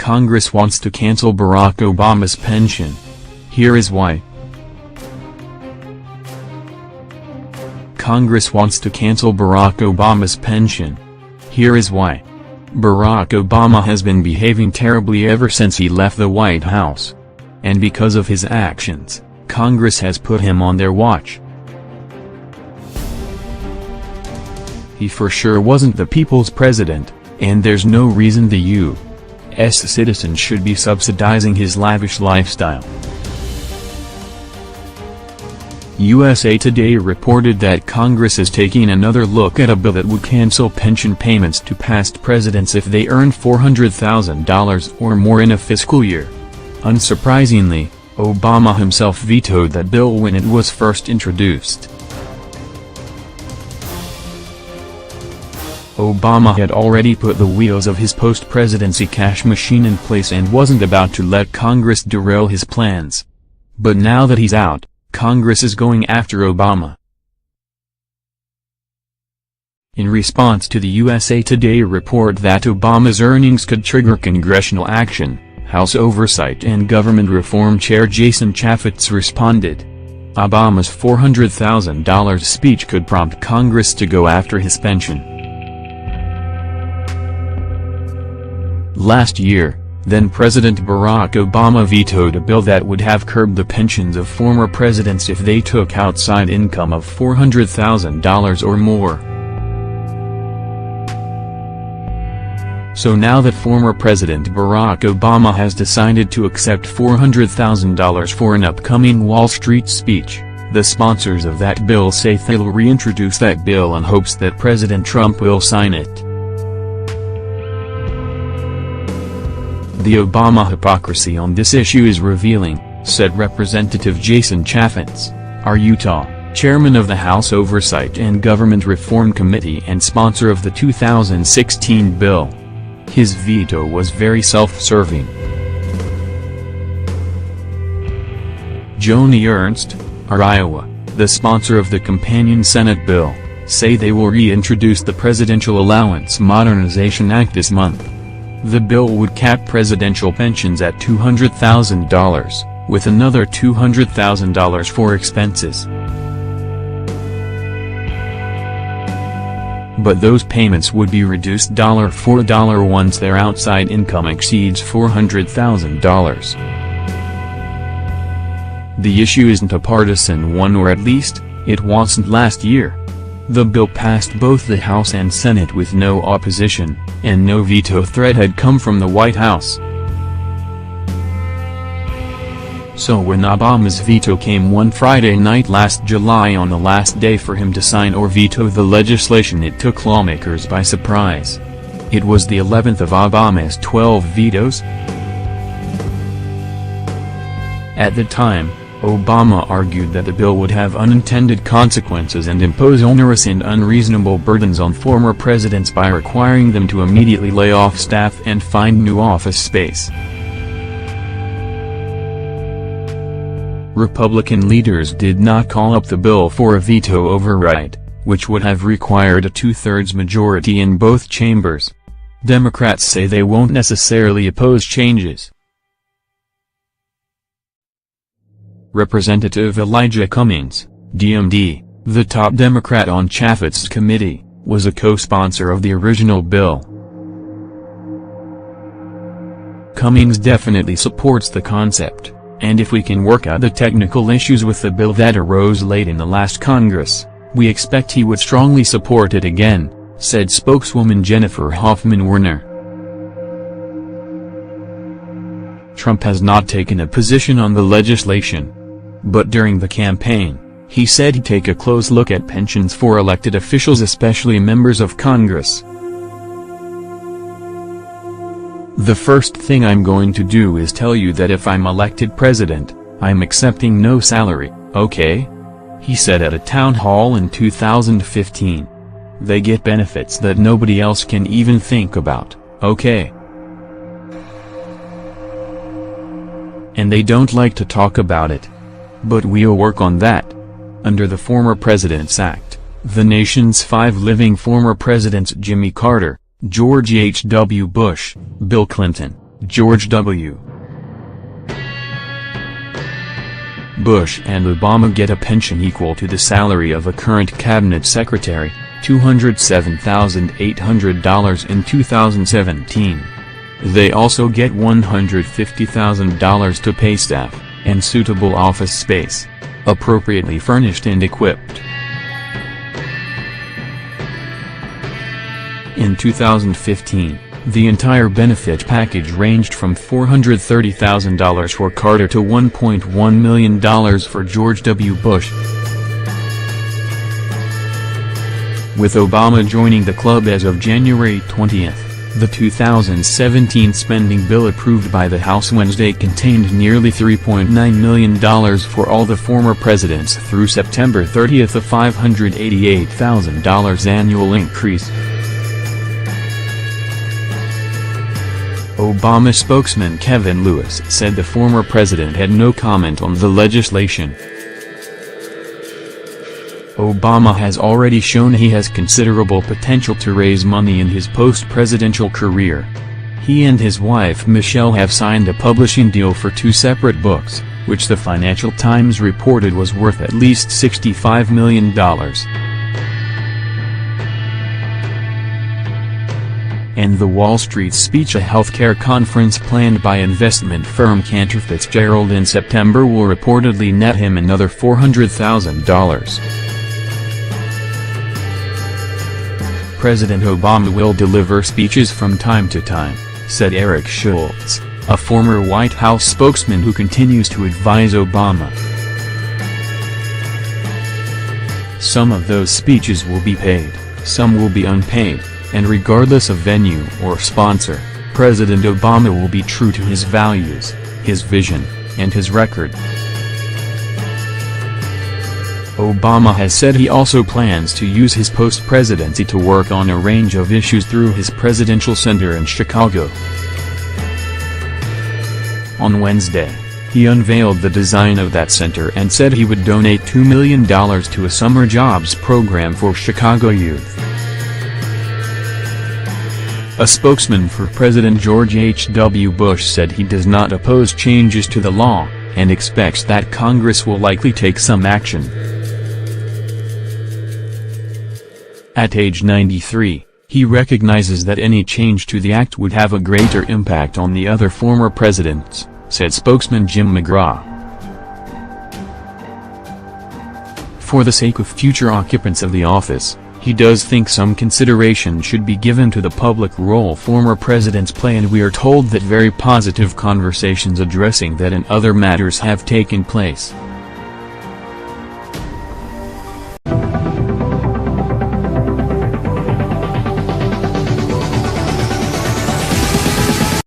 Congress wants to cancel Barack Obama's pension. Here is why. Congress wants to cancel Barack Obama's pension. Here is why. Barack Obama has been behaving terribly ever since he left the White House. And because of his actions, Congress has put him on their watch. He for sure wasn't the people's president, and there's no reason the U.S. citizens should be subsidizing his lavish lifestyle. USA Today reported that Congress is taking another look at a bill that would cancel pension payments to past presidents if they earn $400,000 or more in a fiscal year. Unsurprisingly, Obama himself vetoed that bill when it was first introduced. Obama had already put the wheels of his post-presidency cash machine in place and wasn't about to let Congress derail his plans. But now that he's out, Congress is going after Obama. In response to the USA Today report that Obama's earnings could trigger congressional action, House Oversight and Government Reform Chair Jason Chaffetz responded. Obama's $400,000 speech could prompt Congress to go after his pension. Last year, then-President Barack Obama vetoed a bill that would have curbed the pensions of former presidents if they took outside income of $400,000 or more. So now that former President Barack Obama has decided to accept $400,000 for an upcoming Wall Street speech, the sponsors of that bill say they'll reintroduce that bill in hopes that President Trump will sign it. The Obama hypocrisy on this issue is revealing, said Representative Jason Chaffetz, our Utah, chairman of the House Oversight and Government Reform Committee and sponsor of the 2016 bill. His veto was very self-serving. Joni Ernst, our Iowa, the sponsor of the companion Senate bill, say they will reintroduce the Presidential Allowance Modernization Act this month. The bill would cap presidential pensions at $200,000, with another $200,000 for expenses. But those payments would be reduced dollar for dollar once their outside income exceeds $400,000. The issue isn't a partisan one, or at least, it wasn't last year. The bill passed both the House and Senate with no opposition, and no veto threat had come from the White House. So when Obama's veto came one Friday night last July, on the last day for him to sign or veto the legislation, it took lawmakers by surprise. It was the 11th of Obama's 12 vetoes. At the time, Obama argued that the bill would have unintended consequences and impose onerous and unreasonable burdens on former presidents by requiring them to immediately lay off staff and find new office space. Republican leaders did not call up the bill for a veto override, which would have required a two-thirds majority in both chambers. Democrats say they won't necessarily oppose changes. Representative Elijah Cummings, DMD, the top Democrat on Chaffetz's committee, was a co-sponsor of the original bill. Cummings definitely supports the concept, and if we can work out the technical issues with the bill that arose late in the last Congress, we expect he would strongly support it again, said spokeswoman Jennifer Hoffman-Werner. Trump has not taken a position on the legislation. But during the campaign, he said he'd take a close look at pensions for elected officials, especially members of Congress. "The first thing I'm going to do is tell you that if I'm elected president, I'm accepting no salary, okay?" he said at a town hall in 2015. "They get benefits that nobody else can even think about, okay? And they don't like to talk about it. But we'll work on that." Under the Former Presidents Act, the nation's 5 living former presidents, Jimmy Carter, George H.W. Bush, Bill Clinton, George W. Bush and Obama get a pension equal to the salary of a current cabinet secretary, $207,800 in 2017. They also get $150,000 to pay staff, and suitable office space, appropriately furnished and equipped. In 2015, the entire benefit package ranged from $430,000 for Carter to $1.1 million for George W. Bush. With Obama joining the club as of January 20, the 2017 spending bill approved by the House Wednesday contained nearly $3.9 million for all the former presidents through September 30, a $588,000 annual increase. Obama spokesman Kevin Lewis said the former president had no comment on the legislation. Obama has already shown he has considerable potential to raise money in his post-presidential career. He and his wife Michelle have signed a publishing deal for 2 separate books, which the Financial Times reported was worth at least $65 million. And the Wall Street speech, a healthcare conference planned by investment firm Cantor Fitzgerald in September, will reportedly net him another $400,000. President Obama will deliver speeches from time to time, said Eric Schultz, a former White House spokesman who continues to advise Obama. Some of those speeches will be paid, some will be unpaid. And regardless of venue or sponsor, President Obama will be true to his values, his vision, and his record. Obama has said he also plans to use his post-presidency to work on a range of issues through his presidential center in Chicago. On Wednesday, he unveiled the design of that center and said he would donate $2 million to a summer jobs program for Chicago youth. A spokesman for President George H.W. Bush said he does not oppose changes to the law, and expects that Congress will likely take some action. At age 93, he recognizes that any change to the act would have a greater impact on the other former presidents, said spokesman Jim McGraw. For the sake of future occupants of the office, he does think some consideration should be given to the public role former presidents play, and we are told that very positive conversations addressing that and other matters have taken place.